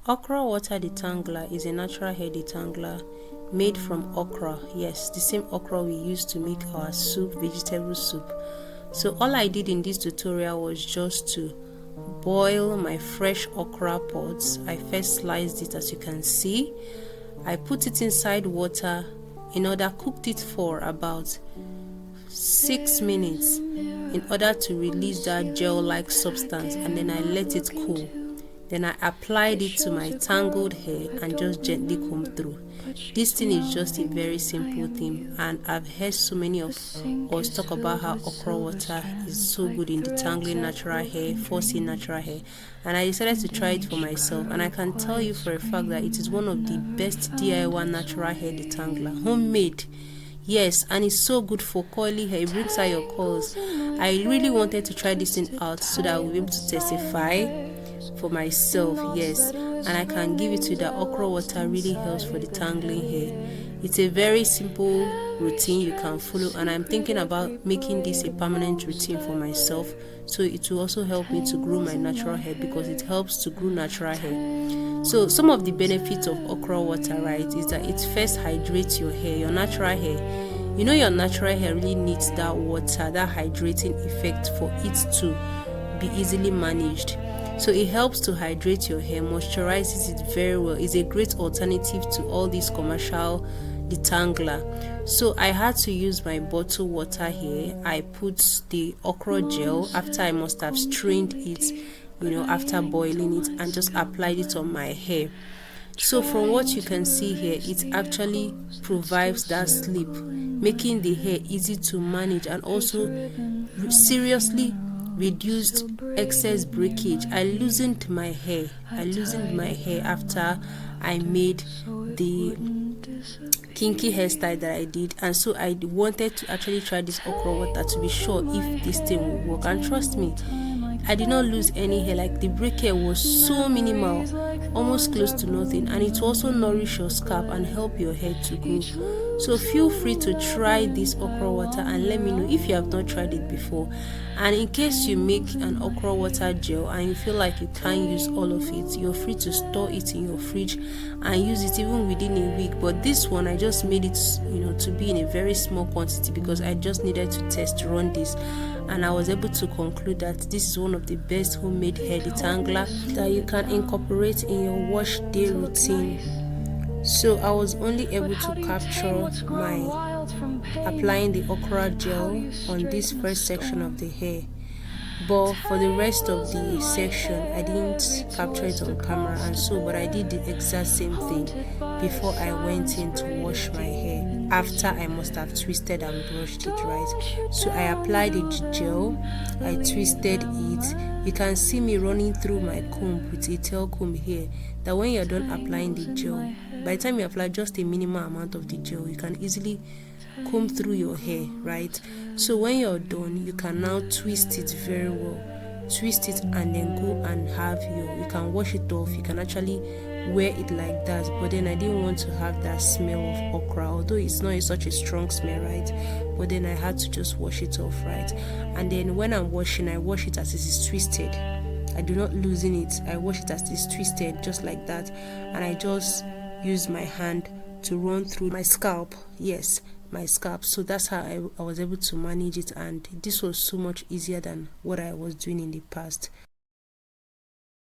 Okra water detangler is a natural hair detangler made from okra. Yes, the same okra we use to make our soup, vegetable soup. So all I did in this tutorial was just to boil my fresh okra pods. I first sliced it, as you can see. I put it inside water cooked it for about 6 minutes in order to release that gel-like substance, and then I let it cool. Then I applied it to my tangled hair and just gently combed through. This thing is just a very simple thing, and I've heard so many of us talk about how okra water is so good in detangling natural hair, forcing natural hair, and I decided to try it for myself, and I can tell you for a fact that it is one of the best DIY natural hair detangler, homemade. Yes, and it's so good for curly hair. It brings out your curls. I really wanted to try this thing out so that I will be able to testify for myself. Yes, and I can give it to you that okra water really helps for detangling hair. It's a very simple routine you can follow, and I'm thinking about making this a permanent routine for myself, so it will also help me to grow my natural hair, because it helps to grow natural hair. So some of the benefits of okra water, right, is that it first hydrates your hair, your natural hair. You know, your natural hair really needs that water, that hydrating effect, for it to be easily managed. So it helps to hydrate your hair, moisturizes it very well. It's a great alternative to all these commercial detangler. So I had to use my bottled water here. I put the okra gel after I must have strained it, after boiling it, and just applied it on my hair. So from what you can see here, it actually provides that slip, making the hair easy to manage, and also seriously reduced excess breakage. I loosened my hair after I made the kinky hairstyle that I did, and so I wanted to actually try this okra water to be sure if this thing will work. And trust me, I did not lose any hair. Like, the breakage was so minimal, almost close to nothing, and it will also nourish your scalp and help your hair to grow. So feel free to try this okra water and let me know if you have not tried it before. And in case you make an okra water gel and you feel like you can't use all of it, you're free to store it in your fridge and use it even within a week. But this one, I just made it to be in a very small quantity, because I just needed to test run this, and I was able to conclude that this is one of the best homemade hair detangler that you can incorporate in your wash day routine. So I was only able to capture my applying the okra gel on this first section of the hair, but for the rest of the section I didn't capture it on camera, but I did the exact same thing before I went in to wash my hair, after I must have twisted and brushed it, right? So I applied the gel, I twisted it. You can see me running through my comb with a tail comb here, that when you're done applying the gel, by the time you apply just a minimal amount of the gel, you can easily comb through your hair, right? So when you're done, you can now twist it very well. Twist it and then go and you can wash it off. You can actually wear it like that, but then I didn't want to have that smell of okra, although it's not such a strong smell, right? But then I had to just wash it off, right? And then when I'm washing, I wash it as it is twisted. I do not loosen it. I wash it as it is twisted, just like that, and I just use my hand to run through my scalp. Yes, my scalp. So that's how I was able to manage it, and this was so much easier than what I was doing in the past.